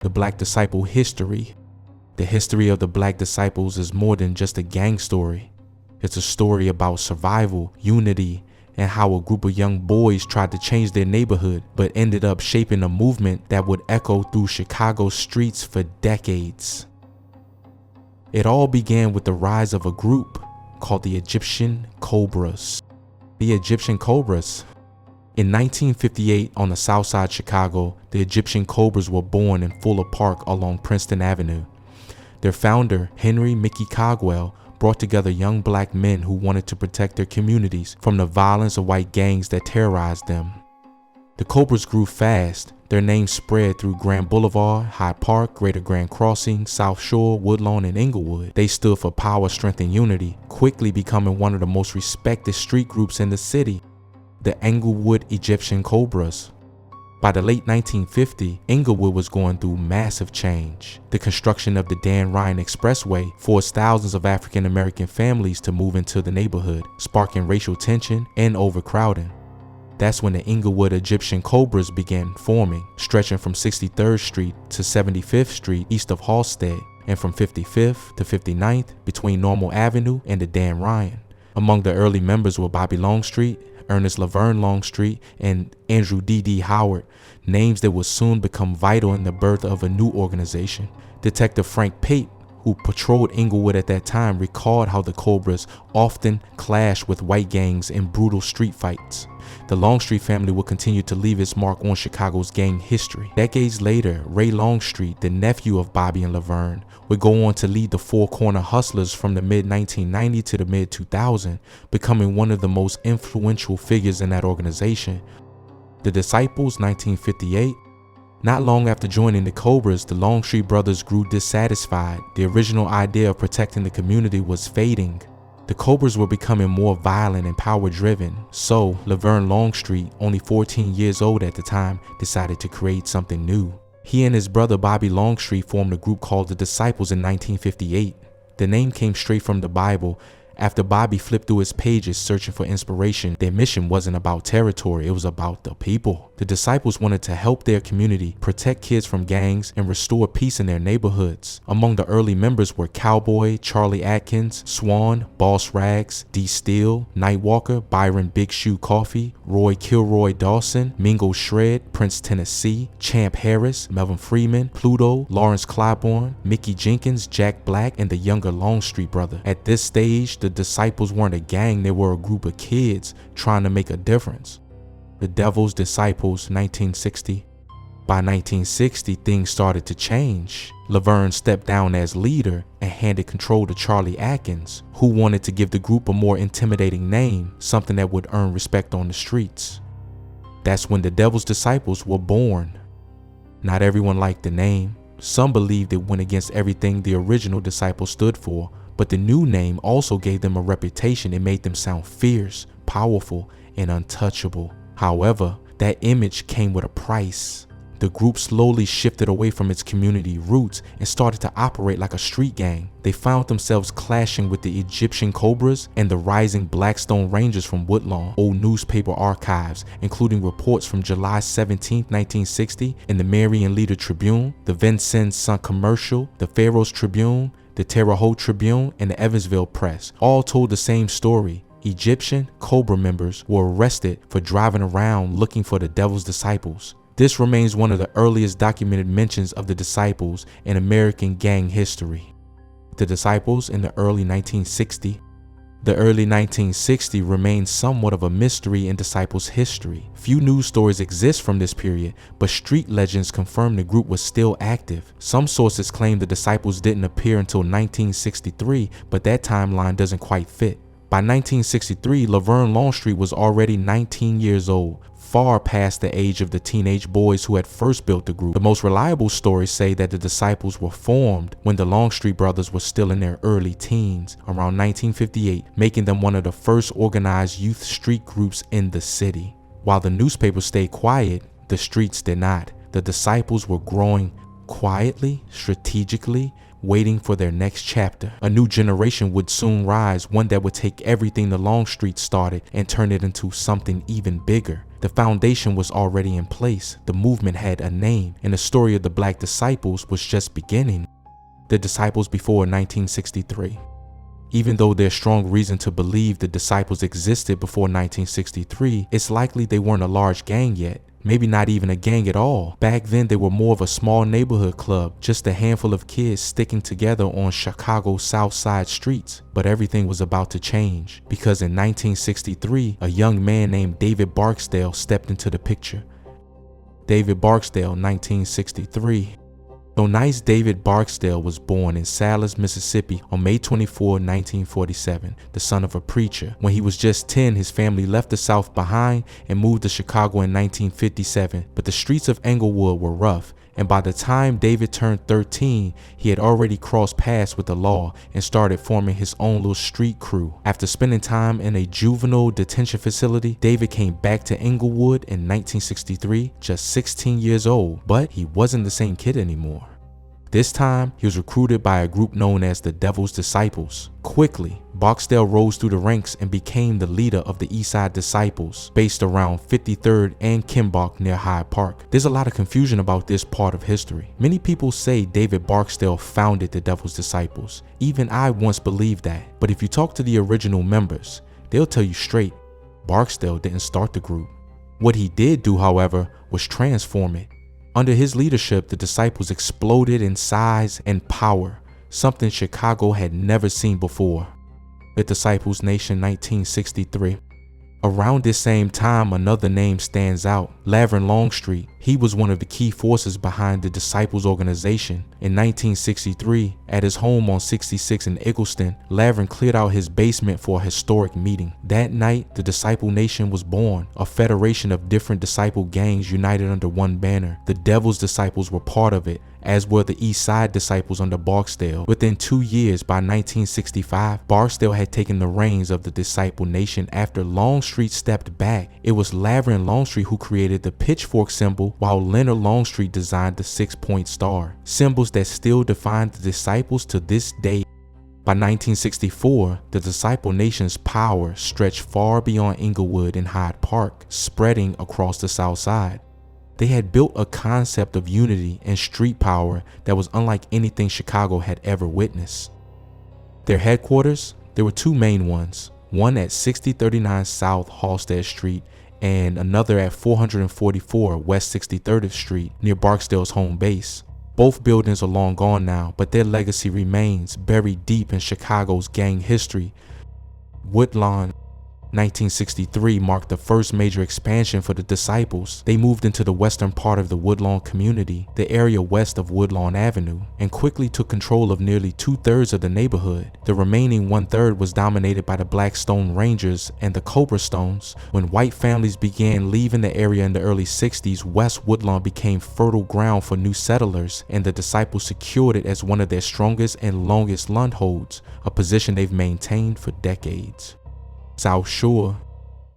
The Black Disciple History. The history of the Black Disciples is more than just a gang story. It's a story about survival, unity, and how a group of young boys tried to change their neighborhood but ended up shaping a movement that would echo through Chicago's streets for decades. It all began with the rise of a group called the Egyptian Cobras. The Egyptian Cobras. In 1958, on the south side Chicago, the Egyptian Cobras were born in Fuller Park along Princeton Avenue. Their founder, Henry Mickey Cogwell, brought together young black men who wanted to protect their communities from the violence of white gangs that terrorized them. The Cobras grew fast. Their name spread through Grand Boulevard, Hyde Park, Greater Grand Crossing, South Shore, Woodlawn, and Englewood. They stood for power, strength, and unity, quickly becoming one of the most respected street groups in the city, the Englewood Egyptian Cobras. By the late 1950s, Englewood was going through massive change. The construction of the Dan Ryan Expressway forced thousands of African American families to move into the neighborhood, sparking racial tension and overcrowding. That's when the Englewood Egyptian Cobras began forming, stretching from 63rd Street to 75th Street east of Halsted, and from 55th to 59th between Normal Avenue and the Dan Ryan. Among the early members were Bobby Longstreet, Ernest Laverne Longstreet, and Andrew D.D. Howard, names that would soon become vital in the birth of a new organization. Detective Frank Pate, who patrolled Englewood at that time, recalled how the Cobras often clashed with white gangs in brutal street fights. The Longstreet family would continue to leave its mark on Chicago's gang history. Decades later, Ray Longstreet, the nephew of Bobby and Laverne, would go on to lead the Four Corner Hustlers from the mid-1990s to the mid-2000s, becoming one of the most influential figures in that organization. The Disciples, 1958. Not long after joining the Cobras, the Longstreet brothers grew dissatisfied. The original idea of protecting the community was fading. The Cobras were becoming more violent and power-driven, so Laverne Longstreet, only 14 years old at the time, decided to create something new. He and his brother Bobby Longstreet formed a group called the Disciples in 1958. The name came straight from the Bible. After Bobby flipped through his pages searching for inspiration, their mission wasn't about territory, it was about the people. The Disciples wanted to help their community, protect kids from gangs, and restore peace in their neighborhoods. Among the early members were Cowboy, Charlie Atkins, Swan, Boss Rags, D. Steele, Nightwalker, Byron Big Shoe Coffee, Roy Kilroy Dawson, Mingo Shred, Prince Tennessee, Champ Harris, Melvin Freeman, Pluto, Lawrence Clybourne, Mickey Jenkins, Jack Black, and the younger Longstreet brother. At this stage, the Disciples weren't a gang, they were a group of kids trying to make a difference. The Devil's Disciples, 1960. By 1960, things started to change. Laverne stepped down as leader and handed control to Charlie Atkins, who wanted to give the group a more intimidating name, something that would earn respect on the streets. That's when the Devil's Disciples were born. Not everyone liked the name. Some believed it went against everything the original Disciples stood for, but the new name also gave them a reputation. It made them sound fierce, powerful, and untouchable. However, that image came with a price. The group slowly shifted away from its community roots and started to operate like a street gang. They found themselves clashing with the Egyptian Cobras and the rising Blackstone Rangers from Woodlawn. Old newspaper archives, including reports from July 17, 1960 in the Marion Leader Tribune, the Vincennes Sun Commercial, the Pharaoh's Tribune, the Terre Haute Tribune, and the Evansville Press, all told the same story. Egyptian Cobra members were arrested for driving around looking for the Devil's Disciples. This remains one of the earliest documented mentions of the Disciples in American gang history. The Disciples in the early 1960s. The early 1960s remains somewhat of a mystery in Disciples history. Few news stories exist from this period, but street legends confirm the group was still active. Some sources claim the Disciples didn't appear until 1963, but that timeline doesn't quite fit. By 1963, Laverne Longstreet was already 19 years old, far past the age of the teenage boys who had first built the group. The most reliable stories say that the Disciples were formed when the Longstreet brothers were still in their early teens, around 1958, making them one of the first organized youth street groups in the city. While the newspapers stayed quiet, the streets did not. The Disciples were growing quietly, strategically, waiting for their next chapter. A new generation would soon rise, one that would take everything the Longstreet started and turn it into something even bigger. The foundation was already in place, the movement had a name, and the story of the Black disciples was just beginning. The disciples before 1963. Even though there's strong reason to believe the disciples existed before 1963, it's likely they weren't a large gang yet. Maybe not even a gang at all. Back then, they were more of a small neighborhood club, just a handful of kids sticking together on Chicago's South Side streets. But everything was about to change, because in 1963, a young man named David Barksdale stepped into the picture. David Barksdale, 1963. So nice David Barksdale was born in Salis, Mississippi on May 24, 1947, the son of a preacher. When he was just 10, his family left the South behind and moved to Chicago in 1957, but the streets of Englewood were rough, and by the time David turned 13, he had already crossed paths with the law and started forming his own little street crew. After spending time in a juvenile detention facility, David came back to Englewood in 1963, just 16 years old, but he wasn't the same kid anymore. This time, he was recruited by a group known as the Devil's Disciples. Quickly, Barksdale rose through the ranks and became the leader of the Eastside Disciples, based around 53rd and Kimball near Hyde Park. There's a lot of confusion about this part of history. Many people say David Barksdale founded the Devil's Disciples. Even I once believed that. But if you talk to the original members, they'll tell you straight, Barksdale didn't start the group. What he did do, however, was transform it. Under his leadership, the disciples exploded in size and power, something Chicago had never seen before. The Disciples Nation, 1963. Around this same time, another name stands out, Laverne Longstreet. He was one of the key forces behind the Disciples organization. In 1963, at his home on 66 in Eagleston, Laverne cleared out his basement for a historic meeting. That night, the Disciple Nation was born, a federation of different disciple gangs united under one banner. The Devil's Disciples were part of it, as were the East Side Disciples under Barksdale. Within 2 years, by 1965, Barksdale had taken the reins of the Disciple Nation after Longstreet stepped back. It was Laverne Longstreet who created the pitchfork symbol, while Leonard Longstreet designed the 6-point star, symbols that still define the disciples to this day. By 1964, the Disciple Nation's power stretched far beyond Englewood and Hyde Park, spreading across the South Side. They had built a concept of unity and street power that was unlike anything Chicago had ever witnessed. Their headquarters, there were two main ones, one at 6039 South Halstead Street and another at 444 West 63rd Street near Barksdale's home base. Both buildings are long gone now, but their legacy remains buried deep in Chicago's gang history. Woodlawn, 1963 marked the first major expansion for the Disciples. They moved into the western part of the Woodlawn community, the area west of Woodlawn Avenue, and quickly took control of nearly 2/3 of the neighborhood. The remaining 1/3 was dominated by the Black Stone Rangers and the Cobra Stones. When white families began leaving the area in the early 60s, West Woodlawn became fertile ground for new settlers, and the Disciples secured it as one of their strongest and longest landholds, a position they've maintained for decades. South Shore.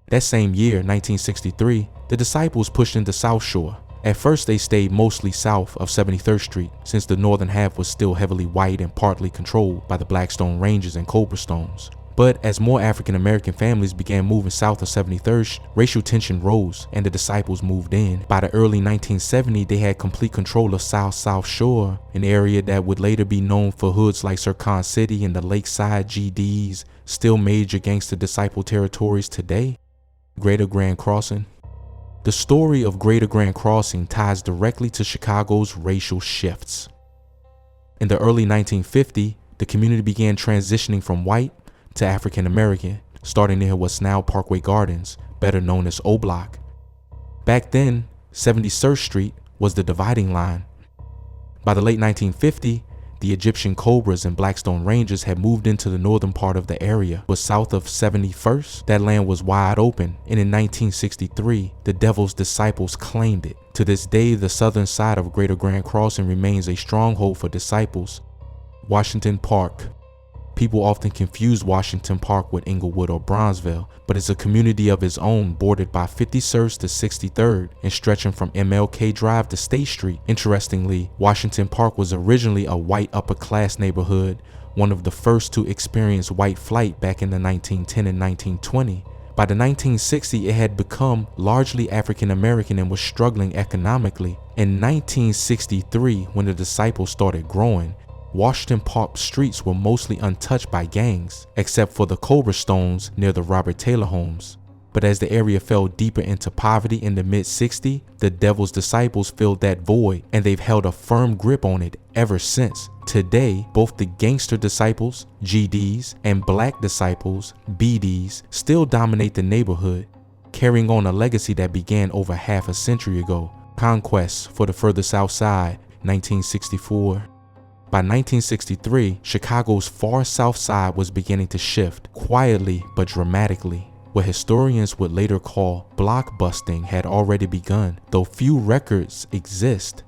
That same year, 1963, the Disciples pushed into South Shore. At first, they stayed mostly south of 73rd Street, since the northern half was still heavily white and partly controlled by the Blackstone Rangers and Cobra Stones. But as more African American families began moving south of 73rd, racial tension rose and the Disciples moved in. By the early 1970s, they had complete control of South Shore, an area that would later be known for hoods like Sircon City and the Lakeside GDs, still major gangster disciple territories today. Greater Grand Crossing. The story of Greater Grand Crossing ties directly to Chicago's racial shifts. In the early 1950s, the community began transitioning from white to African American, starting near what's now Parkway Gardens, better known as O Block. Back then, 73rd Street was the dividing line. By the late 1950s, the Egyptian Cobras and Blackstone Rangers had moved into the northern part of the area, but south of 71st, that land was wide open, and in 1963, the Devil's Disciples claimed it. To this day, the southern side of Greater Grand Crossing remains a stronghold for disciples. Washington Park. People often confuse Washington Park with Englewood or Bronzeville, but it's a community of its own, bordered by 51st to 63rd and stretching from MLK Drive to State Street. Interestingly, Washington Park was originally a white upper-class neighborhood, one of the first to experience white flight back in the 1910 and 1920. By the 1960s, it had become largely African American and was struggling economically. In 1963, when the Disciples started growing, Washington Park streets were mostly untouched by gangs, except for the Cobra stones near the Robert Taylor homes. But as the area fell deeper into poverty in the mid-60s, the Devil's Disciples filled that void, and they've held a firm grip on it ever since. Today, both the Gangster Disciples, GDs, and Black Disciples, BDs, still dominate the neighborhood, carrying on a legacy that began over half a century ago. Conquest for the further South Side, 1964. By 1963, Chicago's far South Side was beginning to shift, quietly but dramatically. What historians would later call blockbusting had already begun, though few records exist.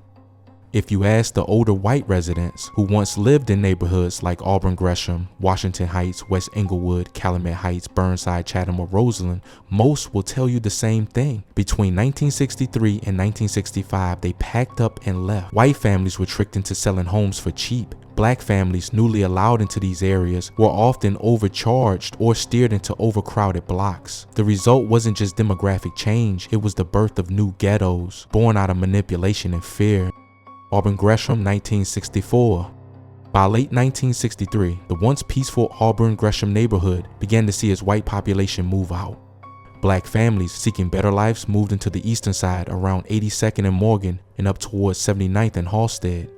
If you ask the older white residents who once lived in neighborhoods like Auburn, Gresham, Washington Heights, West Englewood, Calumet Heights, Burnside, Chatham, or Roseland, most will tell you the same thing. Between 1963 and 1965, they packed up and left. White families were tricked into selling homes for cheap. Black families newly allowed into these areas were often overcharged or steered into overcrowded blocks. The result wasn't just demographic change, it was the birth of new ghettos, born out of manipulation and fear. Auburn, Gresham, 1964. By late 1963, the once peaceful Auburn Gresham neighborhood began to see its white population move out. Black families seeking better lives moved into the eastern side around 82nd and Morgan and up towards 79th and Halstead.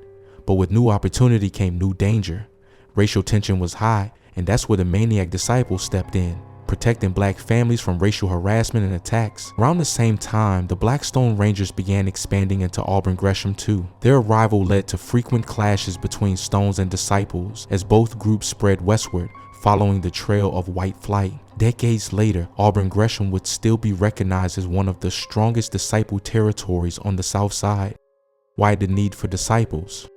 But with new opportunity came new danger. Racial tension was high, and that's where the Maniac Disciples stepped in, protecting black families from racial harassment and attacks. Around the same time, the Blackstone Rangers began expanding into Auburn Gresham too. Their arrival led to frequent clashes between Stones and Disciples as both groups spread westward, following the trail of white flight. Decades later, Auburn Gresham would still be recognized as one of the strongest disciple territories on the South Side. Why the need for disciples?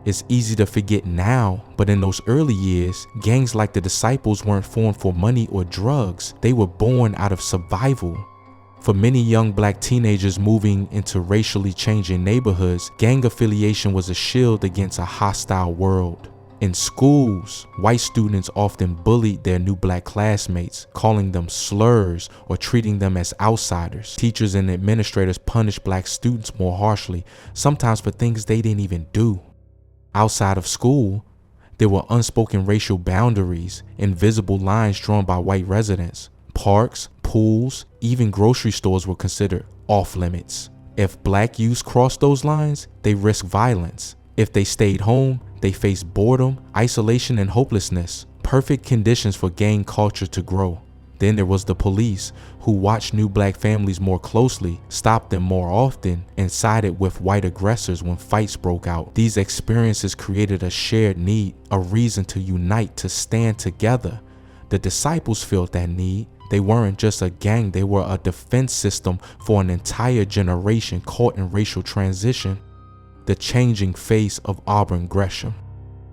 It's easy to forget now, but in those early years, gangs like the Disciples weren't formed for money or drugs. They were born out of survival. For many young black teenagers moving into racially changing neighborhoods, gang affiliation was a shield against a hostile world. In schools, white students often bullied their new black classmates, calling them slurs or treating them as outsiders. Teachers and administrators punished black students more harshly, sometimes for things they didn't even do. Outside of school, there were unspoken racial boundaries, invisible lines drawn by white residents. Parks, pools, even grocery stores were considered off limits. If black youths crossed those lines, they risked violence. If they stayed home, they faced boredom, isolation, and hopelessness. Perfect conditions for gang culture to grow. Then there was the police, who watched new black families more closely, stopped them more often, and sided with white aggressors when fights broke out. These experiences created a shared need, a reason to unite, to stand together. The Disciples felt that need. They weren't just a gang, they were a defense system for an entire generation caught in racial transition. The changing face of Auburn Gresham.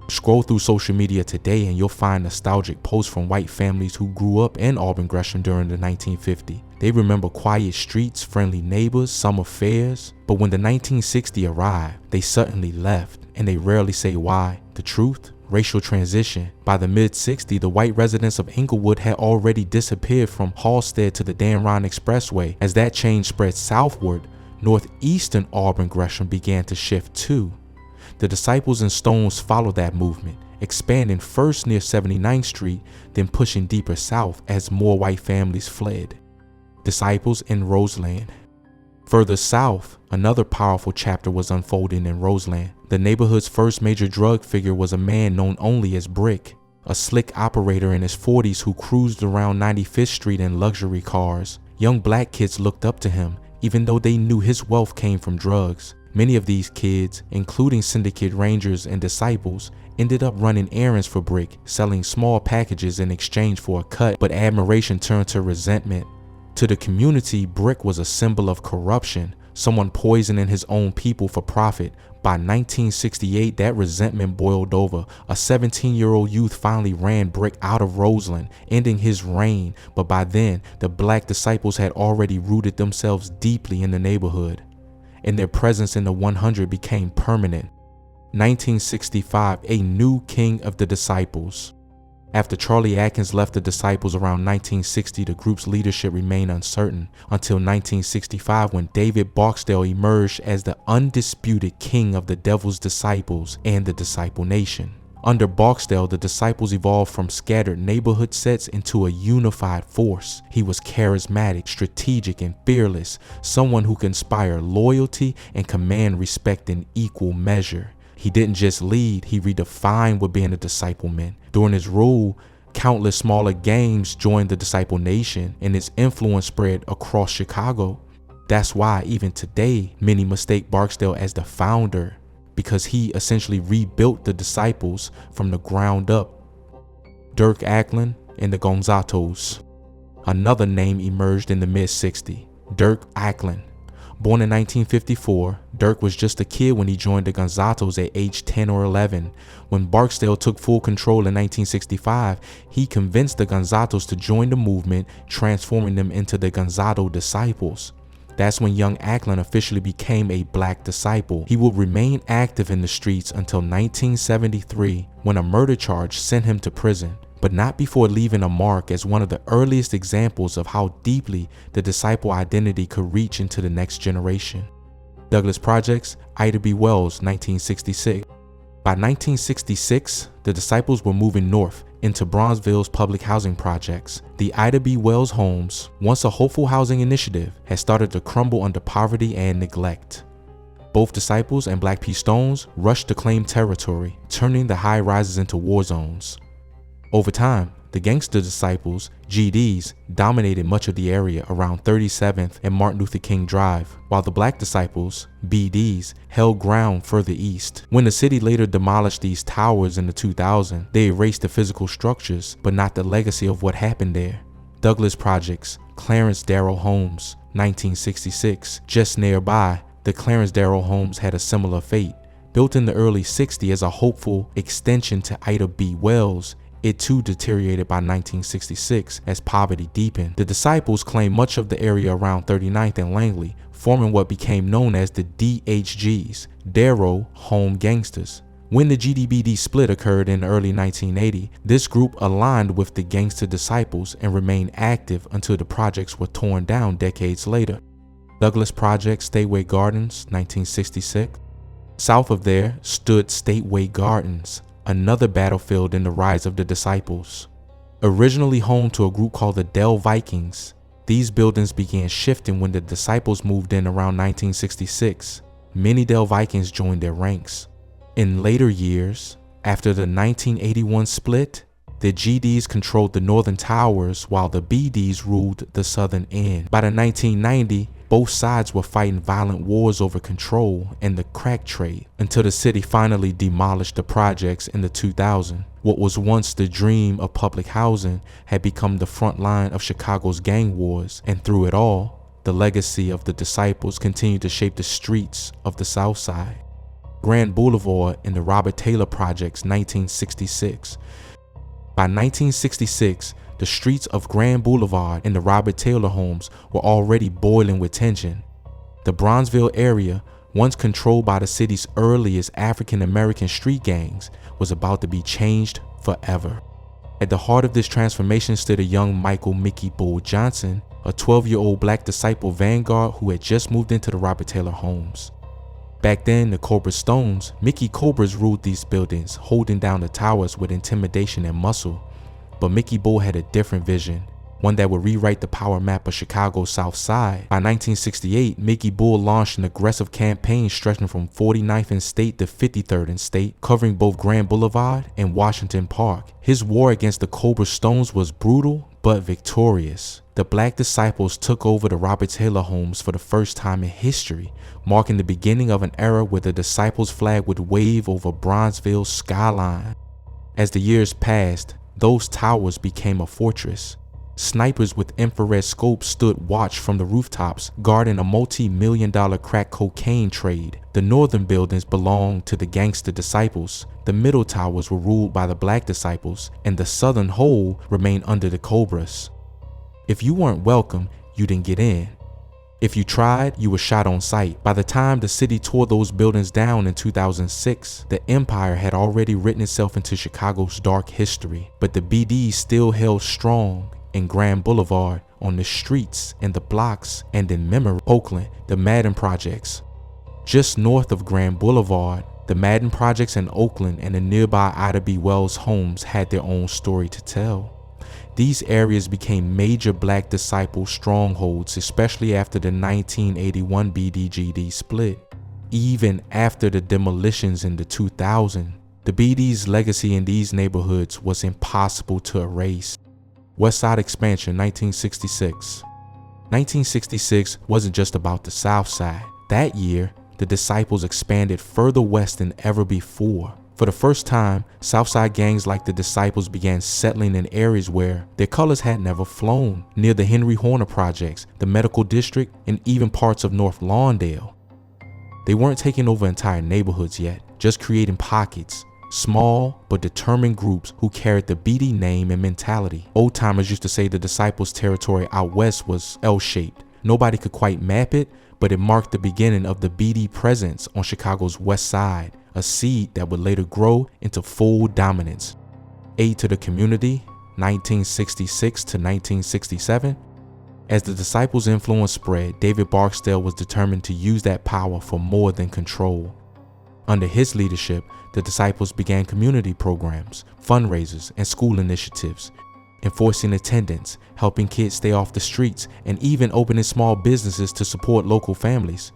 Scroll through social media today and you'll find nostalgic posts from white families who grew up in Auburn Gresham during the 1950s. They remember quiet streets, friendly neighbors, summer fairs. But when the 1960s arrived, they suddenly left, and they rarely say why. The truth? Racial transition. By the mid-60s, the white residents of Englewood had already disappeared from Halstead to the Dan Ryan Expressway. As that change spread southward, northeastern Auburn Gresham began to shift too. The Disciples and Stones followed that movement, expanding first near 79th Street, then pushing deeper south as more white families fled. Disciples in Roseland. Further south, another powerful chapter was unfolding in Roseland. The neighborhood's first major drug figure was a man known only as Brick, a slick operator in his 40s who cruised around 95th Street in luxury cars. Young black kids looked up to him, even though they knew his wealth came from drugs. Many of these kids, including syndicate rangers and disciples, ended up running errands for Brick, selling small packages in exchange for a cut, but admiration turned to resentment. To the community, Brick was a symbol of corruption, someone poisoning his own people for profit. By 1968, that resentment boiled over. A 17-year-old youth finally ran Brick out of Roseland, ending his reign, but by then, the black disciples had already rooted themselves deeply in the neighborhood, and their presence in the 100 became permanent. 1965, a new king of the disciples. After Charlie Atkins left the Disciples around 1960, the group's leadership remained uncertain until 1965 when David Barksdale emerged as the undisputed king of the Devil's Disciples and the Disciple Nation. Under Barksdale, the Disciples evolved from scattered neighborhood sets into a unified force. He was charismatic, strategic, and fearless, someone who could inspire loyalty and command respect in equal measure. He didn't just lead, he redefined what being a disciple meant. During his rule, countless smaller gangs joined the Disciple Nation, and its influence spread across Chicago. That's why even today, many mistake Barksdale as the founder, because he essentially rebuilt the Disciples from the ground up. Dirk Acklin and the Gonzatos. Another name emerged in the mid-60s, Dirk Acklin. Born in 1954, Dirk was just a kid when he joined the Gonzatos at age 10 or 11. When Barksdale took full control in 1965, he convinced the Gonzatos to join the movement, transforming them into the Gonzato Disciples. That's when young Acklin officially became a black disciple. He would remain active in the streets until 1973, when a murder charge sent him to prison, but not before leaving a mark as one of the earliest examples of how deeply the disciple identity could reach into the next generation. Douglas Projects, Ida B. Wells, 1966. By 1966, the Disciples were moving north into Bronzeville's public housing projects. The Ida B. Wells homes, once a hopeful housing initiative, had started to crumble under poverty and neglect. Both Disciples and Black P. Stones rushed to claim territory, turning the high rises into war zones. Over time, the gangster Disciples, GDs, dominated much of the area around 37th and Martin Luther King Drive, while the Black Disciples, BDs, held ground further east. When the city later demolished these towers in the 2000s, they erased the physical structures, but not the legacy of what happened there. Douglas Projects, Clarence Darrow Homes, 1966. Just nearby, the Clarence Darrow Homes had a similar fate. Built in the early 60s as a hopeful extension to Ida B. Wells, it too deteriorated by 1966 as poverty deepened. The Disciples claimed much of the area around 39th and Langley, forming what became known as the DHGs, Darrow Home Gangsters. When the GDBD split occurred in early 1980, this group aligned with the Gangster Disciples and remained active until the projects were torn down decades later. Douglas Projects, Stateway Gardens, 1966. South of there stood Stateway Gardens, another battlefield in the rise of the Disciples. Originally home to a group called the Dell Vikings, these buildings began shifting when the Disciples moved in around 1966. Many Dell Vikings joined their ranks. In later years, after the 1981 split, the GDs controlled the northern towers while the BDs ruled the southern end. By the 1990s, both sides were fighting violent wars over control and the crack trade until the city finally demolished the projects in the 2000s. What was once the dream of public housing had become the front line of Chicago's gang wars, and through it all, the legacy of the Disciples continued to shape the streets of the South Side. Grand Boulevard in the Robert Taylor Projects, 1966. By 1966, the streets of Grand Boulevard and the Robert Taylor homes were already boiling with tension. The Bronzeville area, once controlled by the city's earliest African-American street gangs, was about to be changed forever. At the heart of this transformation stood a young Michael Mickey Bull Johnson, a 12-year-old black disciple vanguard who had just moved into the Robert Taylor homes. Back then, the Cobra Stones, Mickey Cobras ruled these buildings, holding down the towers with intimidation and muscle. But Mickey Bull had a different vision, one that would rewrite the power map of Chicago's South Side. By 1968, Mickey Bull launched an aggressive campaign stretching from 49th and State to 53rd and State, covering both Grand Boulevard and Washington Park. His war against the Cobra Stones was brutal but victorious. The Black Disciples took over the Robert Taylor homes for the first time in history, marking the beginning of an era where the Disciples flag would wave over Bronzeville's skyline. As the years passed, those towers became a fortress. Snipers with infrared scopes stood watch from the rooftops, guarding a multi-million-dollar crack cocaine trade. The northern buildings belonged to the Gangster Disciples, the middle towers were ruled by the Black Disciples, and the southern whole remained under the Cobras. If you weren't welcome, you didn't get in. If you tried, you were shot on sight. By the time the city tore those buildings down in 2006, the empire had already written itself into Chicago's dark history. But the BD still held strong in Grand Boulevard, on the streets, in the blocks, and in memory. Oakland, the Madden Projects. Just north of Grand Boulevard, the Madden Projects in Oakland and the nearby Ida B. Wells homes had their own story to tell. These areas became major black disciple strongholds, especially after the 1981 BDGD split. Even after the demolitions in the 2000s, the BD's legacy in these neighborhoods was impossible to erase. West Side Expansion, 1966. 1966 wasn't just about the South Side. That year, the disciples expanded further west than ever before. For the first time, Southside gangs like the disciples began settling in areas where their colors had never flown, near the Henry Horner Projects, the Medical District, and even parts of North Lawndale. They weren't taking over entire neighborhoods yet, just creating pockets, small but determined groups who carried the BD name and mentality. Old-timers used to say the disciples' territory out west was L-shaped. Nobody could quite map it, but it marked the beginning of the BD presence on Chicago's west side, a seed that would later grow into full dominance. Aid to the community, 1966 to 1967. As the disciples' influence spread, David Barksdale was determined to use that power for more than control. Under his leadership, the disciples began community programs, fundraisers, and school initiatives, enforcing attendance, helping kids stay off the streets, and even opening small businesses to support local families.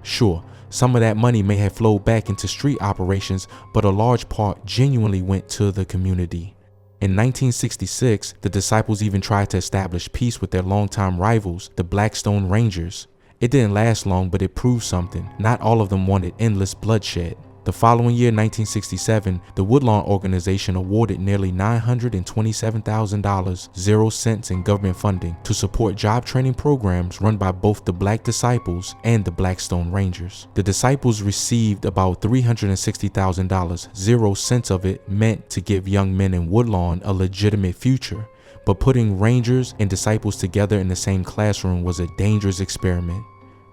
Sure, some of that money may have flowed back into street operations, but a large part genuinely went to the community. In 1966, the disciples even tried to establish peace with their longtime rivals, the Blackstone Rangers. It didn't last long, but it proved something. Not all of them wanted endless bloodshed. The following year, 1967, the Woodlawn organization awarded nearly $927,000, 0 cents in government funding, to support job training programs run by both the Black Disciples and the Blackstone Rangers. The Disciples received about $360,000, 0 cents of it meant to give young men in Woodlawn a legitimate future. But putting Rangers and Disciples together in the same classroom was a dangerous experiment.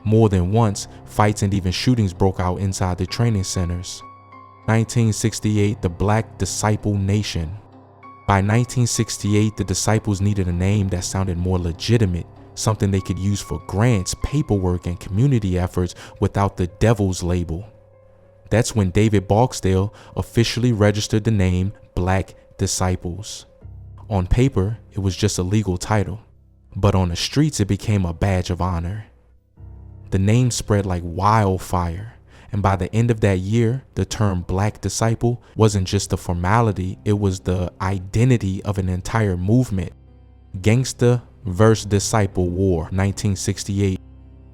More than once, fights and even shootings broke out inside the training centers. 1968, the Black Disciple Nation. By 1968, the disciples needed a name that sounded more legitimate, something they could use for grants, paperwork, and community efforts without the devil's label. That's when David Barksdale officially registered the name Black Disciples. On paper, it was just a legal title, but on the streets it became a badge of honor. The name spread like wildfire, and by the end of that year, the term Black Disciple wasn't just a formality, it was the identity of an entire movement. Gangster versus Disciple War, 1968.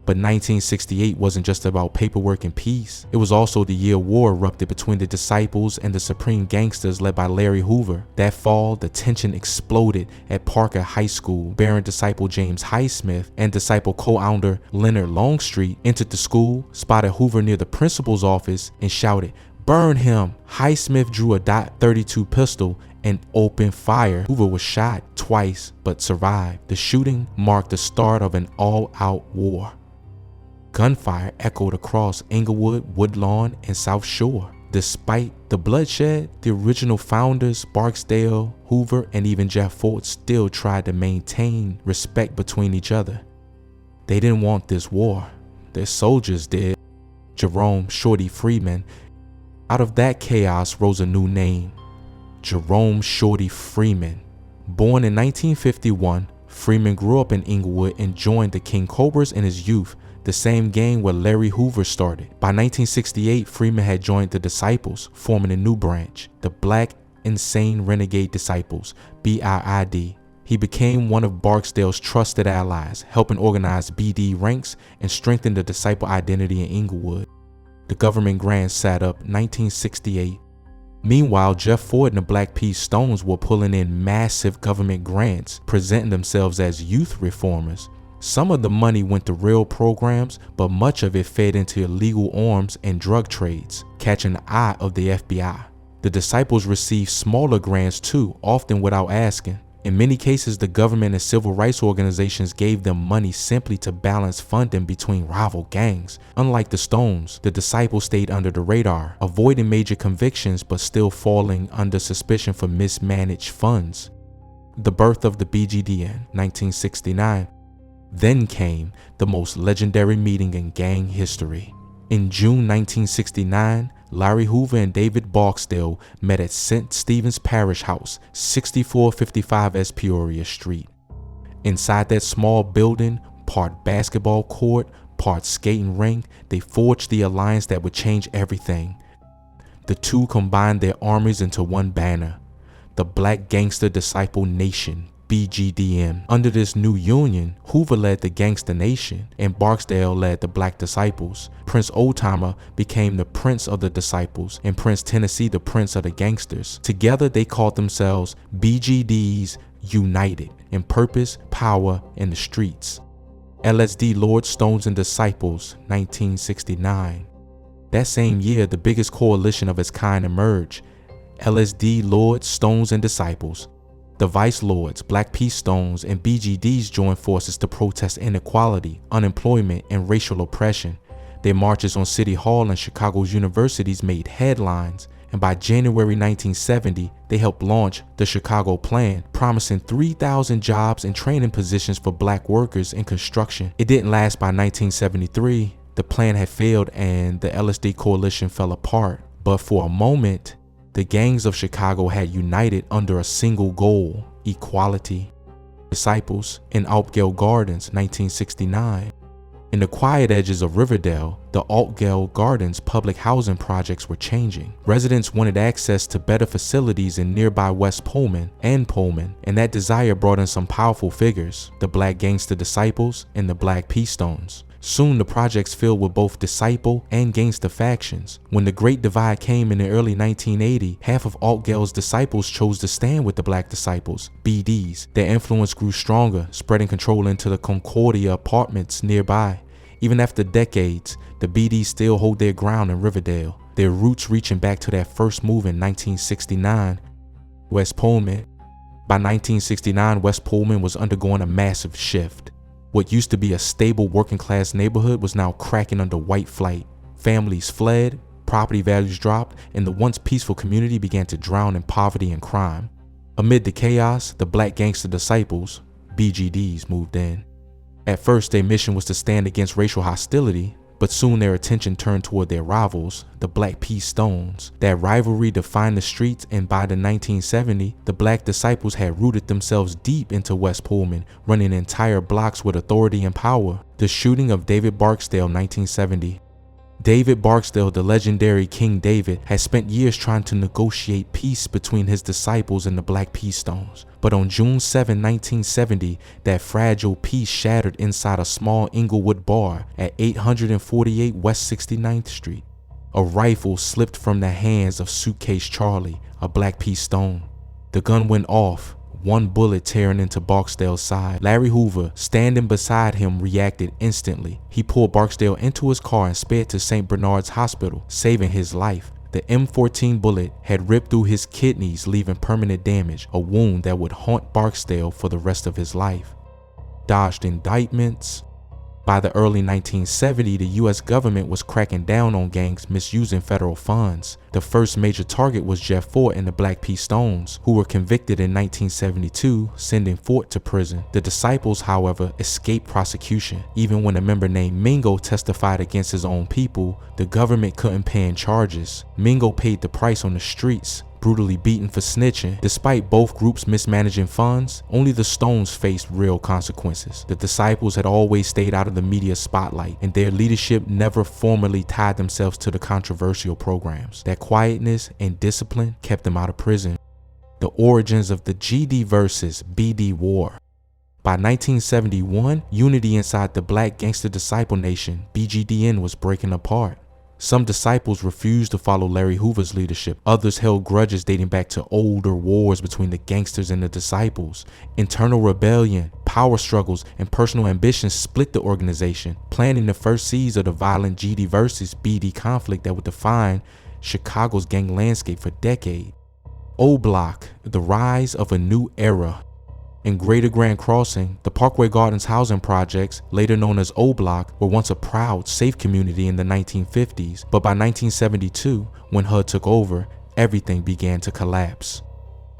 But 1968 wasn't just about paperwork and peace. It was also the year war erupted between the disciples and the supreme gangsters led by Larry Hoover. That fall, the tension exploded at Parker High School. Baron disciple James Highsmith and disciple co-founder Leonard Longstreet entered the school, spotted Hoover near the principal's office, and shouted, "Burn him!" Highsmith drew a .32 pistol and opened fire. Hoover was shot twice but survived. The shooting marked the start of an all-out war. Gunfire echoed across Englewood, Woodlawn, and South Shore. Despite the bloodshed, the original founders, Barksdale, Hoover, and even Jeff Ford, still tried to maintain respect between each other. They didn't want this war. Their soldiers did. Jerome "Shorty" Freeman. Out of that chaos rose a new name, Jerome "Shorty" Freeman. Born in 1951, Freeman grew up in Englewood and joined the King Cobras in his youth, the same gang where Larry Hoover started. By 1968, Freeman had joined the Disciples, forming a new branch, the Black Insane Renegade Disciples, BIID. He became one of Barksdale's trusted allies, helping organize BD ranks and strengthen the disciple identity in Englewood. The government grants sat up 1968. Meanwhile, Jeff Ford and the Black P. Stones were pulling in massive government grants, presenting themselves as youth reformers. Some of the money went to real programs, but much of it fed into illegal arms and drug trades, catching the eye of the FBI. The disciples received smaller grants too, often without asking. In many cases, the government and civil rights organizations gave them money simply to balance funding between rival gangs. Unlike the Stones, the Disciples stayed under the radar, avoiding major convictions but still falling under suspicion for mismanaged funds. The birth of the BGDN, 1969. Then came the most legendary meeting in gang history. In June 1969, Larry Hoover and David Barksdale met at St. Stephen's Parish House, 6455 S. Peoria Street. Inside that small building, part basketball court, part skating rink, they forged the alliance that would change everything. The two combined their armies into one banner, the Black Gangster Disciple Nation, BGDN. Under this new union, Hoover led the Gangster Nation and Barksdale led the Black Disciples. Prince Oldtimer became the Prince of the Disciples and Prince Tennessee the Prince of the Gangsters. Together they called themselves BGDs United in purpose, power, and the streets. LSD Lord, Stones, and Disciples, 1969. That same year, the biggest coalition of its kind emerged. LSD Lord, Stones, and Disciples. The Vice Lords, Black Peace Stones, and BGDs joined forces to protest inequality, unemployment, and racial oppression. Their marches on City Hall and Chicago's universities made headlines, and by January 1970, they helped launch the Chicago Plan, promising 3,000 jobs and training positions for black workers in construction. It didn't last. By 1973, the plan had failed and the LSD coalition fell apart. But for a moment, the gangs of Chicago had united under a single goal: equality. Disciples in Altgeld Gardens, 1969. In the quiet edges of Riverdale, the Altgeld Gardens public housing projects were changing. Residents wanted access to better facilities in nearby West Pullman, and that desire brought in some powerful figures: the Black Gangster Disciples and the Black Peace Stones. Soon the projects filled with both disciple and gangster factions. When the Great Divide came in the early 1980s, half of Altgeld's disciples chose to stand with the Black Disciples, BDs. Their influence grew stronger, spreading control into the Concordia apartments nearby. Even after decades, the BDs still hold their ground in Riverdale, their roots reaching back to that first move in 1969. West Pullman. By 1969, West Pullman was undergoing a massive shift. What used to be a stable working-class neighborhood was now cracking under white flight. Families fled, property values dropped, and the once peaceful community began to drown in poverty and crime. Amid the chaos, the Black Gangster Disciples, BGDs, moved in. At first, their mission was to stand against racial hostility, but soon their attention turned toward their rivals, the Black Peace Stones. That rivalry defined the streets, and by the 1970s, the Black Disciples had rooted themselves deep into West Pullman, running entire blocks with authority and power. The shooting of David Barksdale, 1970. David Barksdale, the legendary King David, had spent years trying to negotiate peace between his disciples and the Black Peace Stones. But on June 7, 1970, that fragile peace shattered inside a small Englewood bar at 848 West 69th Street. A rifle slipped from the hands of Suitcase Charlie, a Black Peace Stone. The gun went off, one bullet tearing into Barksdale's side. Larry Hoover, standing beside him, reacted instantly. He pulled Barksdale into his car and sped to St. Bernard's Hospital, saving his life. The M14 bullet had ripped through his kidneys, leaving permanent damage, a wound that would haunt Barksdale for the rest of his life. Dodged indictments. By the early 1970s, the U.S. government was cracking down on gangs misusing federal funds. The first major target was Jeff Fort and the Black Peace Stones, who were convicted in 1972, sending Fort to prison. The Disciples, however, escaped prosecution. Even when a member named Mingo testified against his own people, the government couldn't pin charges. Mingo paid the price on the streets, brutally beaten for snitching. Despite both groups mismanaging funds, only the Stones faced real consequences. The Disciples had always stayed out of the media spotlight, and their leadership never formally tied themselves to the controversial programs. That quietness and discipline kept them out of prison. The origins of the GD versus BD war. By 1971, unity inside the Black Gangster Disciple Nation, BGDN, was breaking apart. Some disciples refused to follow Larry Hoover's leadership. Others held grudges dating back to older wars between the gangsters and the disciples. Internal rebellion, power struggles, and personal ambitions split the organization, planting the first seeds of the violent GD versus BD conflict that would define Chicago's gang landscape for decades. O Block, the rise of a new era. In Greater Grand Crossing, the Parkway Gardens housing projects, later known as O Block, were once a proud, safe community in the 1950s, but by 1972, when HUD took over, everything began to collapse.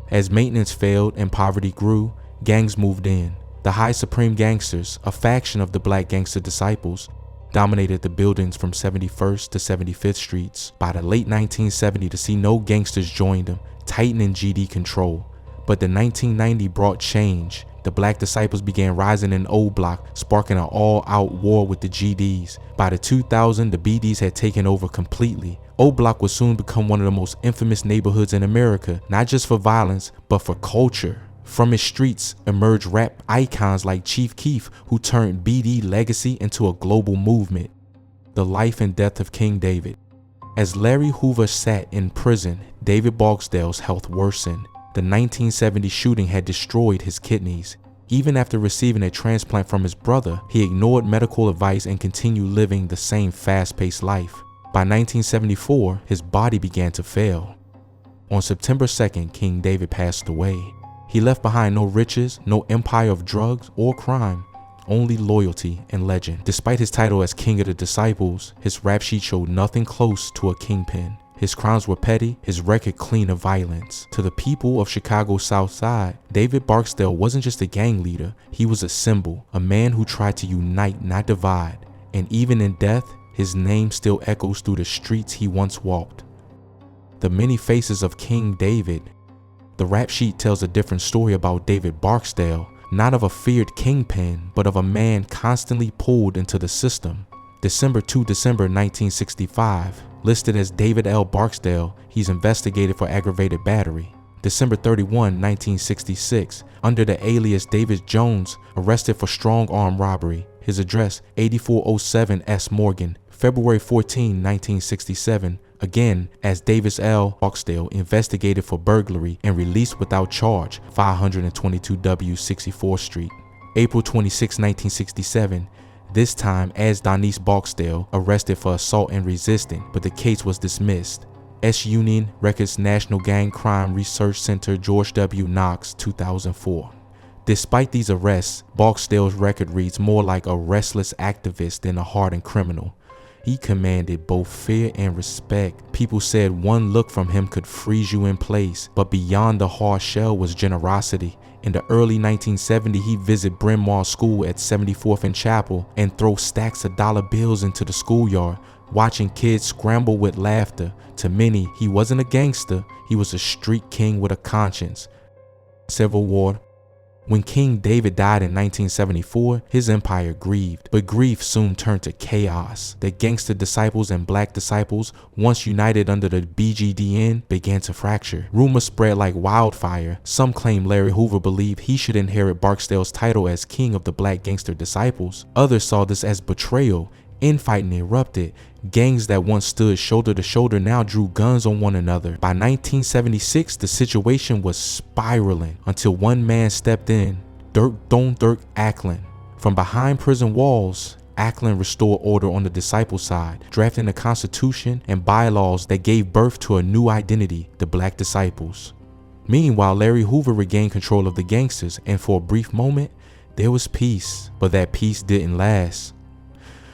As maintenance failed and poverty grew, gangs moved in. The High Supreme Gangsters, a faction of the Black Gangster Disciples, dominated the buildings from 71st to 75th Streets. By the late 1970s, to see no gangsters joined them, tightening GD control. But the 1990 brought change. The Black Disciples began rising in O Block, sparking an all-out war with the GDs. By the 2000s, the BDs had taken over completely. O Block would soon become one of the most infamous neighborhoods in America, not just for violence, but for culture. From its streets emerged rap icons like Chief Keef, who turned BD legacy into a global movement. The life and death of King David. As Larry Hoover sat in prison, David Barksdale's health worsened. The 1970 shooting had destroyed his kidneys. Even after receiving a transplant from his brother, he ignored medical advice and continued living the same fast-paced life. By 1974, his body began to fail. On September 2nd, King David passed away. He left behind no riches, no empire of drugs or crime, only loyalty and legend. Despite his title as King of the Disciples, his rap sheet showed nothing close to a kingpin. His crimes were petty, his record clean of violence. To the people of Chicago's South Side, David Barksdale wasn't just a gang leader, he was a symbol, a man who tried to unite, not divide. And even in death, his name still echoes through the streets he once walked. The many faces of King David. The rap sheet tells a different story about David Barksdale, not of a feared kingpin, but of a man constantly pulled into the system. December 1965. Listed as David L. Barksdale, he's investigated for aggravated battery. December 31, 1966, under the alias David Jones, arrested for strong arm robbery. His address, 8407 S. Morgan. February 14, 1967, again as Davis L. Barksdale, investigated for burglary and released without charge, 522 W 64th Street. April 26, 1967, this time as Donnice Barksdale, arrested for assault and resisting, but the case was dismissed. S. Union Records National Gang Crime Research Center, George W. Knox, 2004. Despite these arrests, Barksdale's record reads more like a restless activist than a hardened criminal. He commanded both fear and respect. People said one look from him could freeze you in place, but beyond the hard shell was generosity. In the early 1970s, he'd visit Bryn Mawr School at 74th and Chapel and throw stacks of dollar bills into the schoolyard, watching kids scramble with laughter. To many, he wasn't a gangster, he was a street king with a conscience. Civil War. When King David died in 1974, his empire grieved, but grief soon turned to chaos. The gangster disciples and Black disciples, once united under the BGDN, began to fracture. Rumors spread like wildfire. Some claim Larry Hoover believed he should inherit Barksdale's title as king of the Black gangster disciples. Others saw this as betrayal. Infighting erupted. Gangs that once stood shoulder to shoulder now drew guns on one another. By 1976, the situation was spiraling until one man stepped in, Dirk Don Dirk Ackland. From behind prison walls, Ackland restored order on the disciple side, drafting a constitution and bylaws that gave birth to a new identity, the Black Disciples. Meanwhile, Larry Hoover regained control of the gangsters, and for a brief moment, there was peace, but that peace didn't last.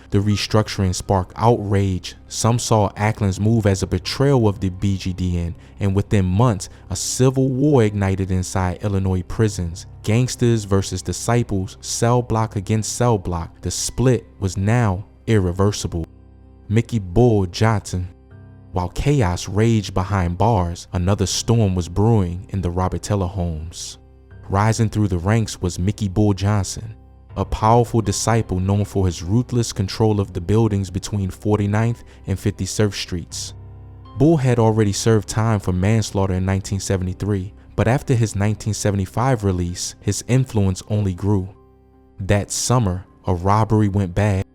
The restructuring sparked outrage. Some saw Ackland's move as a betrayal of the BGDN, and within months, a civil war ignited inside Illinois prisons. Gangsters versus disciples, cell block against cell block. The split was now irreversible. Mickey Bull Johnson. While chaos raged behind bars, another storm was brewing in the Robertella homes. Rising through the ranks was Mickey Bull Johnson, a powerful disciple known for his ruthless control of the buildings between 49th and 57th Streets. Bull had already served time for manslaughter in 1973, but after his 1975 release, his influence only grew. That summer, a robbery went bad.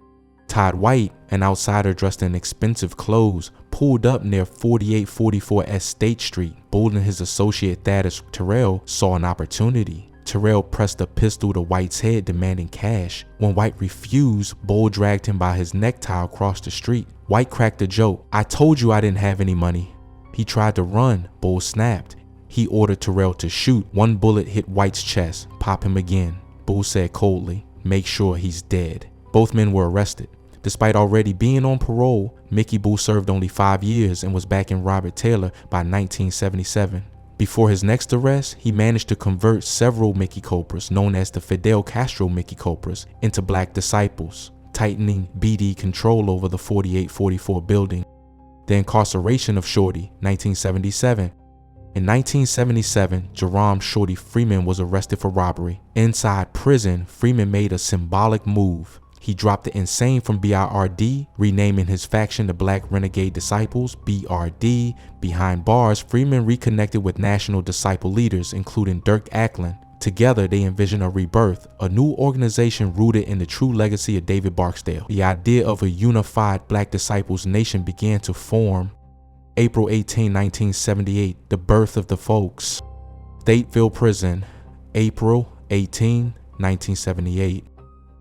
Todd White, an outsider dressed in expensive clothes, pulled up near 4844 S State Street. Bull and his associate Thaddeus Terrell saw an opportunity. Terrell pressed a pistol to White's head, demanding cash. When White refused, Bull dragged him by his necktie across the street. White cracked a joke. "I told you I didn't have any money." He tried to run. Bull snapped. He ordered Terrell to shoot. One bullet hit White's chest, pop him again," Bull said coldly. "Make sure he's dead." Both men were arrested. Despite already being on parole, Mickey Bull served only 5 years and was back in Robert Taylor by 1977. Before his next arrest, he managed to convert several Mickey Cobras, known as the Fidel Castro Mickey Cobras, into black disciples, tightening BD control over the 4844 building. The Incarceration of Shorty, 1977. In 1977, Jerome "Shorty" Freeman was arrested for robbery. Inside prison, Freeman made a symbolic move. He dropped the insane from BIRD, renaming his faction the Black Renegade Disciples, BRD. Behind bars, Freeman reconnected with national disciple leaders, including Dirk Ackland. Together, they envisioned a rebirth, a new organization rooted in the true legacy of David Barksdale. The idea of a unified Black Disciples nation began to form. April 18, 1978, the birth of the folks. Stateville Prison, April 18, 1978.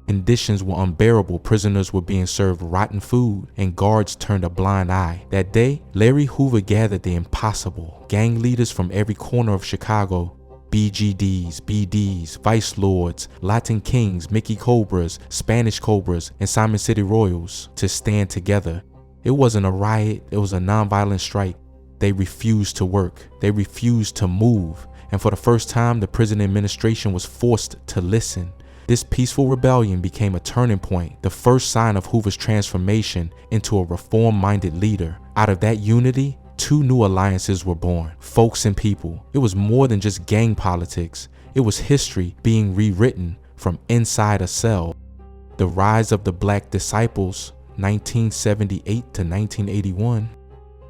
Conditions were unbearable. Prisoners were being served rotten food, and guards turned a blind eye. That day, Larry Hoover gathered the impossible. Gang leaders from every corner of Chicago, BGDs, BDs, Vice Lords, Latin Kings, Mickey Cobras, Spanish Cobras, and Simon City Royals, to stand together. It wasn't a riot, it was a nonviolent strike. They refused to work. They refused to move. And for the first time, the prison administration was forced to listen. This peaceful rebellion became a turning point, the first sign of Hoover's transformation into a reform-minded leader. Out of that unity, 2 new alliances were born, folks and people. It was more than just gang politics. It was history being rewritten from inside a cell. The rise of the Black Disciples, 1978 to 1981.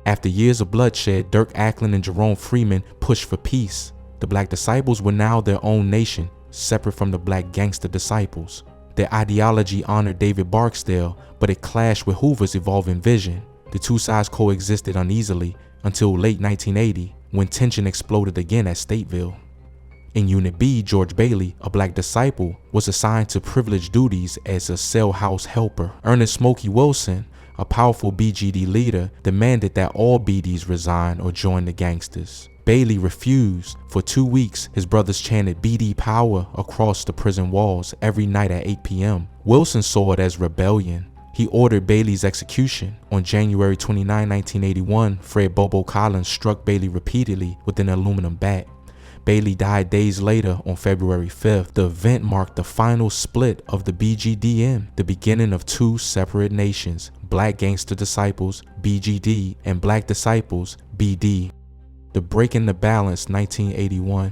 After years of bloodshed, Dirk Ackland and Jerome Freeman pushed for peace. The Black Disciples were now their own nation, separate from the Black Gangster Disciples. Their ideology honored David Barksdale, but it clashed with Hoover's evolving vision. The two sides coexisted uneasily until late 1980, when tension exploded again at Stateville. In Unit B, George Bailey, a Black disciple, was assigned to privileged duties as a cell house helper. Ernest "Smokey" Wilson, a powerful BGD leader, demanded that all BDs resign or join the gangsters. Bailey refused. For 2 weeks, his brothers chanted BD power across the prison walls every night at 8 p.m. Wilson saw it as rebellion. He ordered Bailey's execution. On January 29, 1981, Fred "Bobo" Collins struck Bailey repeatedly with an aluminum bat. Bailey died days later on February 5th. The event marked the final split of the BGDN, the beginning of 2 separate nations, Black Gangster Disciples, BGD, and Black Disciples, BD. The break in the balance, 1981.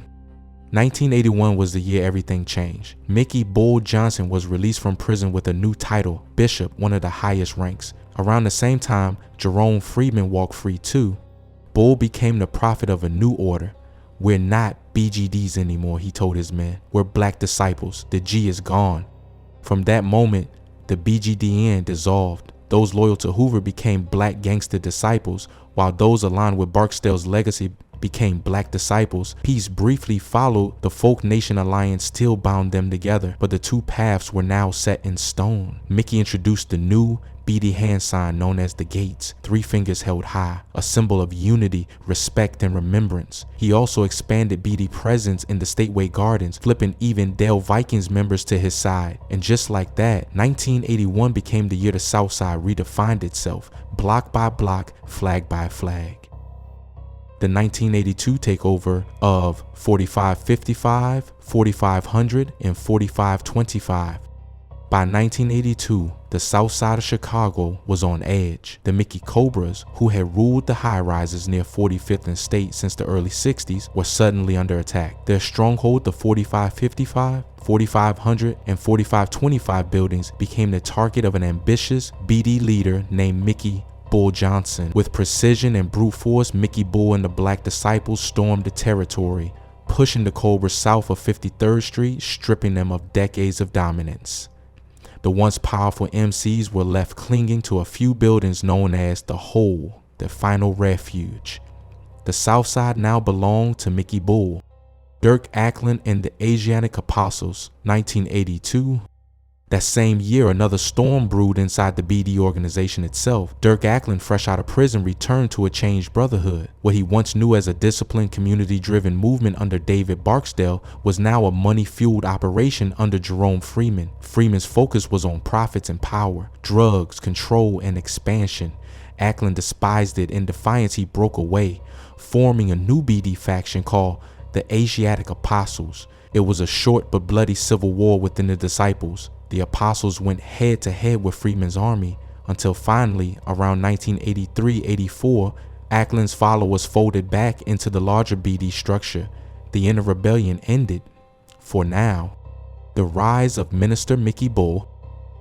1981 was the year everything changed. Mickey "Bull" Johnson was released from prison with a new title, Bishop, one of the highest ranks. Around the same time, Jerome Freeman walked free too. Bull became the prophet of a new order. "We're not BGDs anymore," he told his men. "We're Black Disciples. The G is gone." From that moment, the BGDN dissolved. Those loyal to Hoover became Black Gangster Disciples, while those aligned with Barksdale's legacy became Black Disciples. Peace briefly followed. The Folk Nation Alliance still bound them together, but the 2 paths were now set in stone. Mickey introduced the new BD hand sign known as the Gates, 3 fingers held high, a symbol of unity, respect, and remembrance. He also expanded BD presence in the Stateway Gardens, flipping even Dell Vikings members to his side. And just like that, 1981 became the year the South Side redefined itself, block by block, flag by flag. The 1982 takeover of 4555, 4500, and 4525. By 1982, the south side of Chicago was on edge. The Mickey Cobras, who had ruled the high-rises near 45th and State since the early 60s, were suddenly under attack. Their stronghold, the 4555, 4500, and 4525 buildings, became the target of an ambitious BD leader named Mickey "Bull" Johnson. With precision and brute force, Mickey Bull and the Black Disciples stormed the territory, pushing the Cobras south of 53rd Street, stripping them of decades of dominance. The once powerful MCs were left clinging to a few buildings known as the Hole, their final refuge. The South Side now belonged to Mickey Bull. Dirk Ackland and the Asiatic Apostles, 1982. That same year, another storm brewed inside the BD organization itself. Dirk Ackland, fresh out of prison, returned to a changed brotherhood. What he once knew as a disciplined, community-driven movement under David Barksdale was now a money-fueled operation under Jerome Freeman. Freeman's focus was on profits and power, drugs, control, and expansion. Ackland despised it. In defiance, he broke away, forming a new BD faction called the Asiatic Apostles. It was a short but bloody civil war within the disciples. The Apostles went head-to-head with Freeman's army until finally, around 1983-84, Ackland's followers folded back into the larger BD structure. The inner rebellion ended, for now. The rise of Minister Mickey Bull.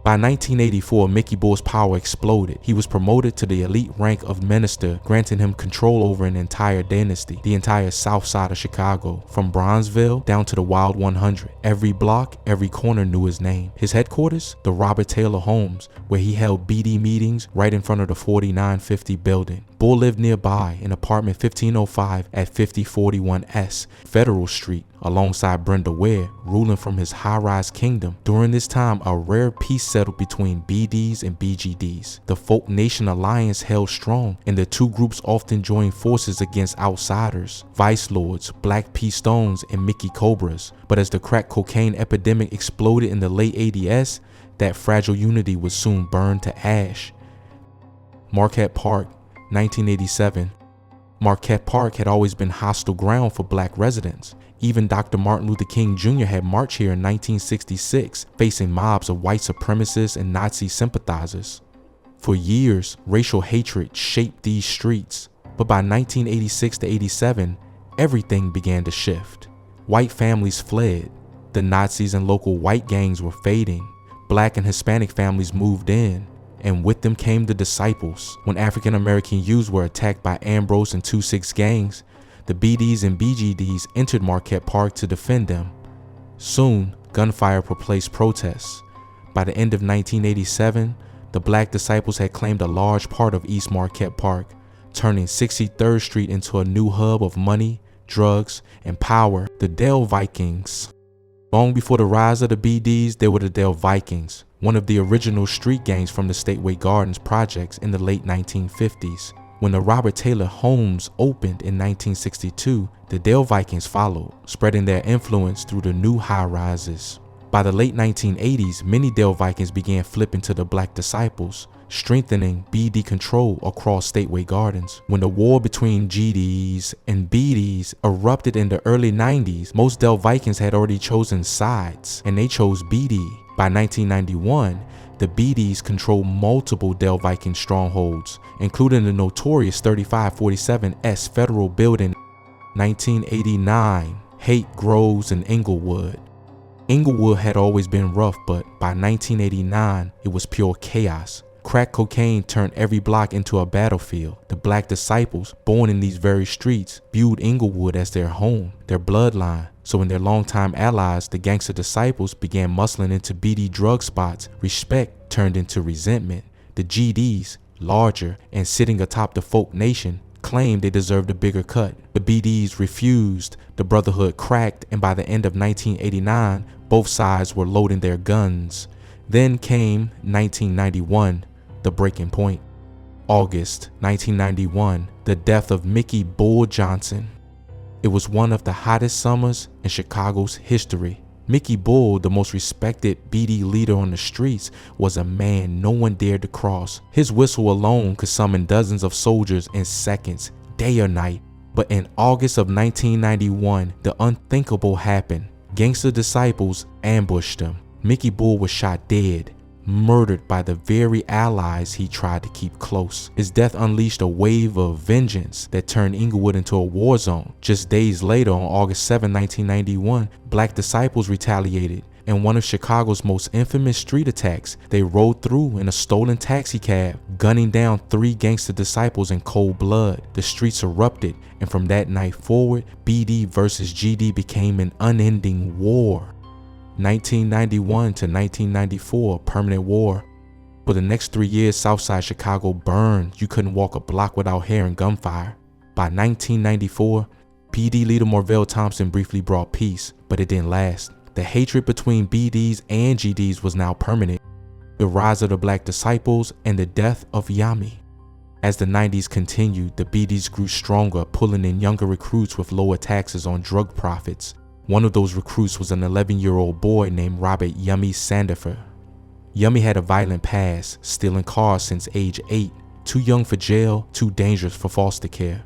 By 1984, Mickey Bull's power exploded. He was promoted to the elite rank of minister, granting him control over an entire dynasty, the entire south side of Chicago, from Bronzeville down to the Wild 100. Every block, every corner knew his name. His headquarters, the Robert Taylor Homes, where he held BD meetings right in front of the 4950 building. Bull lived nearby in apartment 1505 at 5041 S, Federal Street, alongside Brenda Ware, ruling from his high-rise kingdom. During this time, a rare peace settled between BDs and BGDs. The Folk Nation Alliance held strong, and the two groups often joined forces against outsiders, vice lords, Black P. Stones, and Mickey Cobras. But as the crack cocaine epidemic exploded in the late 80s, that fragile unity was soon burned to ash. Marquette Park, 1987. Marquette Park had always been hostile ground for Black residents. Even Dr. Martin Luther King Jr. had marched here in 1966, facing mobs of white supremacists and Nazi sympathizers. For years, racial hatred shaped these streets, but by 1986-87, everything began to shift. White families fled. The Nazis and local white gangs were fading. Black and Hispanic families moved in, and with them came the disciples. When African American youths were attacked by Ambrose and 2-6 gangs, the BDs and BGDs entered Marquette Park to defend them. Soon, gunfire replaced protests. By the end of 1987, the Black disciples had claimed a large part of East Marquette Park, turning 63rd Street into a new hub of money, drugs, and power. The Dell Vikings. Long before the rise of the BDs, there were the Dell Vikings, one of the original street gangs from the Gateway Gardens projects in the late 1950s. When the Robert Taylor Homes opened in 1962, the Dell Vikings followed, spreading their influence through the new high-rises. By the late 1980s, many Dell Vikings began flipping to the Black disciples, strengthening BD control across Gateway Gardens. When the war between GDs and BDs erupted in the early 90s, most Dell Vikings had already chosen sides, and they chose BD. By 1991, the BDs controlled multiple Dell Viking strongholds, including the notorious 3547 S Federal Building. 1989, hate grows in Englewood. Englewood had always been rough, but by 1989, it was pure chaos. Crack cocaine turned every block into a battlefield. The Black disciples, born in these very streets, viewed Englewood as their home, their bloodline. So when their longtime allies, the gangster disciples, began muscling into BD drug spots, respect turned into resentment. The GDs, larger and sitting atop the Folk Nation, claimed they deserved a bigger cut. The BDs refused, the Brotherhood cracked, and by the end of 1989, both sides were loading their guns. Then came 1991, the breaking point. August 1991, the death of Mickey Bull Johnson. It was one of the hottest summers in Chicago's history. Mickey Bull, the most respected BD leader on the streets, was a man no one dared to cross. His whistle alone could summon dozens of soldiers in seconds, day or night. But in August of 1991, the unthinkable happened. Gangster disciples ambushed him. Mickey Bull was shot dead, murdered by the very allies he tried to keep close. His death unleashed a wave of vengeance that turned Englewood into a war zone. Just days later, on August 7, 1991, Black disciples retaliated. In one of Chicago's most infamous street attacks, they rode through in a stolen taxi cab, gunning down 3 gangster disciples in cold blood. The streets erupted, and from that night forward, BD versus GD became an unending war. 1991 to 1994, permanent war. For the next 3 years, Southside Chicago burned. You couldn't walk a block without hearing gunfire. By 1994, PD leader Marvell Thompson briefly brought peace, but it didn't last. The hatred between BDs and GDs was now permanent. The rise of the Black Disciples and the death of Yami. As the 90s continued, the BDs grew stronger, pulling in younger recruits with lower taxes on drug profits. One of those recruits was an 11-year-old boy named Robert Yummy Sandifer. Yummy had a violent past, stealing cars since age 8, too young for jail, too dangerous for foster care.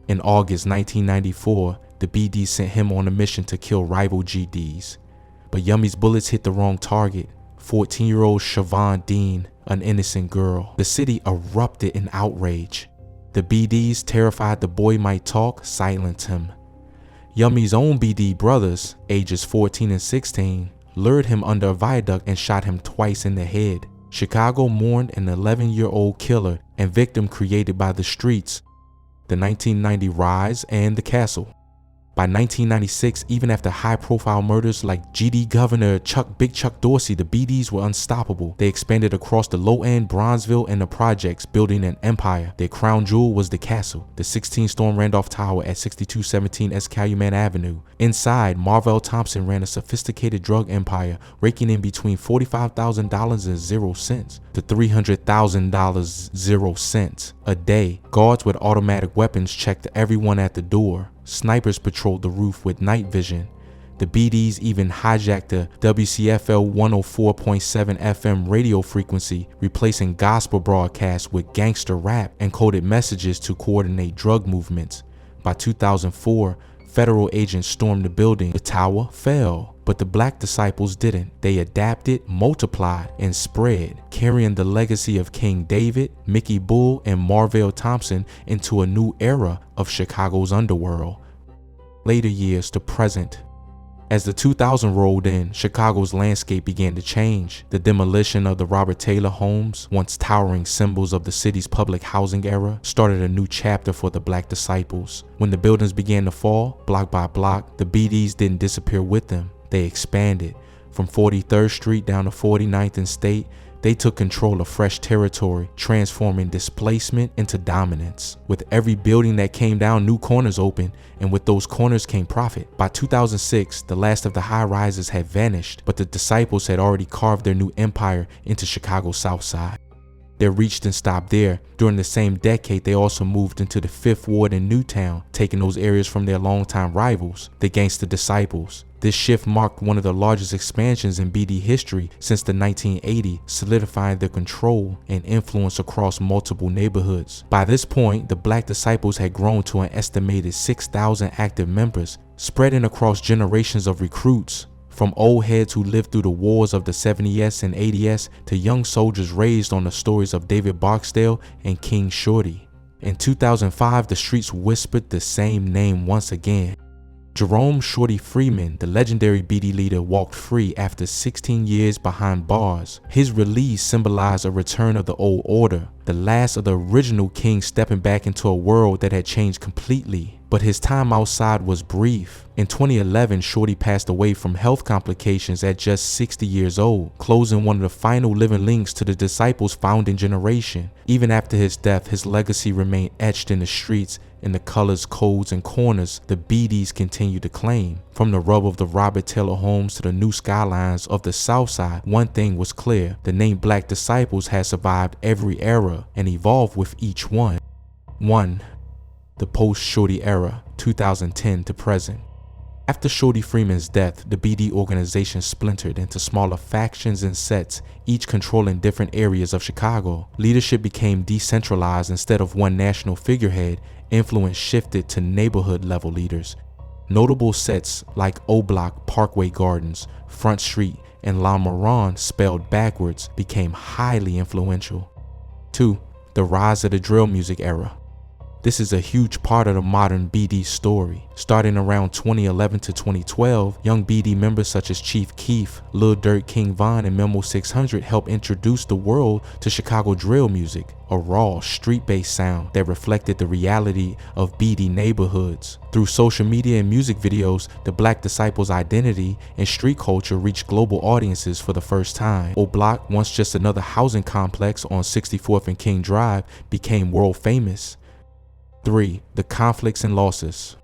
In August 1994, the BDs sent him on a mission to kill rival GDs. But Yummy's bullets hit the wrong target, 14-year-old Siobhan Dean, an innocent girl. The city erupted in outrage. The BDs, terrified the boy might talk, silenced him. Yummy's own BD brothers, ages 14 and 16, lured him under a viaduct and shot him twice in the head. Chicago mourned an 11-year-old killer and victim created by the streets, the 1990 rise, and the castle. By 1996, even after high-profile murders like GD Governor Big Chuck Dorsey, the BDs were unstoppable. They expanded across the low-end Bronzeville and the projects, building an empire. Their crown jewel was the castle, the 16-storm Randolph Tower at 6217 Calumet Avenue. Inside, Marvell Thompson ran a sophisticated drug empire, raking in between $45,000 and 0 cents to $300,000 0 cents a day. Guards with automatic weapons checked everyone at the door. Snipers patrolled the roof with night vision. The BDs even hijacked the WCFL 104.7 FM radio frequency, replacing gospel broadcasts with gangster rap and coded messages to coordinate drug movements. By 2004, federal agents stormed the building. The tower fell, but the Black Disciples didn't. They adapted, multiplied, and spread, carrying the legacy of King David, Mickey Bull, and Marvell Thompson into a new era of Chicago's underworld. Later years to present. As the 2000 rolled in, Chicago's landscape began to change. The demolition of the Robert Taylor homes, once towering symbols of the city's public housing era, started a new chapter for the Black Disciples. When the buildings began to fall, block by block, the BDs didn't disappear with them. They expanded. From 43rd Street down to 49th and State, they took control of fresh territory, transforming displacement into dominance. With every building that came down, new corners opened, and with those corners came profit. By 2006, the last of the high-rises had vanished, but the Disciples had already carved their new empire into Chicago's South Side. They reached and stopped there. During the same decade, they also moved into the 5th Ward in Newtown, taking those areas from their longtime rivals, the Gangster Disciples. This shift marked one of the largest expansions in BD history since the 1980s, solidifying their control and influence across multiple neighborhoods. By this point, the Black Disciples had grown to an estimated 6,000 active members, spreading across generations of recruits, from old heads who lived through the wars of the 70s and 80s to young soldiers raised on the stories of David Barksdale and King Shorty. In 2005, the streets whispered the same name once again. Jerome Shorty Freeman, the legendary BD leader, walked free after 16 years behind bars. His release symbolized a return of the old order, the last of the original king stepping back into a world that had changed completely. But his time outside was brief. In 2011, Shorty passed away from health complications at just 60 years old, closing one of the final living links to the Disciples' founding generation. Even after his death, his legacy remained etched in the streets, in the colors, codes, and corners the BDs continue to claim. From the rub of the Robert Taylor homes to the new skylines of the South Side, one thing was clear: the name Black Disciples has survived every era and evolved with each one. 1. The post-Shorty era, 2010 to present. After Shorty Freeman's death, the BD organization splintered into smaller factions and sets, each controlling different areas of Chicago. Leadership became decentralized. Instead of one national figurehead, influence shifted to neighborhood-level leaders. Notable sets like O-Block, Parkway Gardens, Front Street, and La Moran, spelled backwards, became highly influential. 2. The rise of the drill music era. This is a huge part of the modern BD story. Starting around 2011 to 2012, young BD members such as Chief Keef, Lil Durk, King Von, and Memo 600 helped introduce the world to Chicago drill music, a raw, street-based sound that reflected the reality of BD neighborhoods. Through social media and music videos, the Black Disciples' identity and street culture reached global audiences for the first time. O-Block, once just another housing complex on 64th and King Drive, became world famous. 3. The conflicts and losses.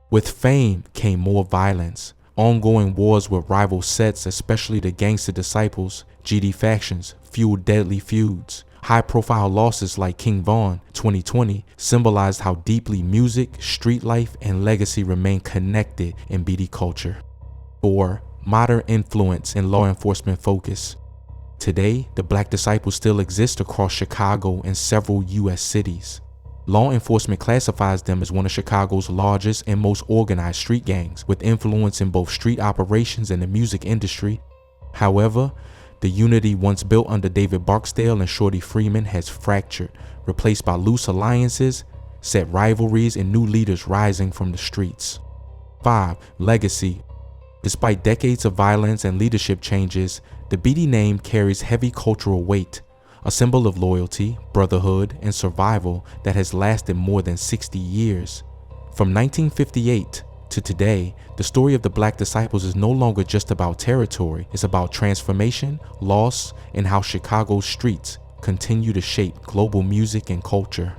With fame came more violence. Ongoing wars with rival sets, especially the Gangster Disciples, GD factions, fueled deadly feuds. High-profile losses like King Von 2020 symbolized how deeply music, street life, and legacy remain connected in BD culture. 4. Modern influence and law enforcement focus. Today, the Black Disciples still exist across Chicago and several U.S. cities. Law enforcement classifies them as one of Chicago's largest and most organized street gangs, with influence in both street operations and the music industry. However, the unity once built under David Barksdale and Shorty Freeman has fractured, replaced by loose alliances, set rivalries, and new leaders rising from the streets. 5. Legacy. Despite decades of violence and leadership changes, the BD name carries heavy cultural weight, a symbol of loyalty, brotherhood, and survival that has lasted more than 60 years. From 1958 to today, the story of the Black Disciples is no longer just about territory. It's about transformation, loss, and how Chicago's streets continue to shape global music and culture.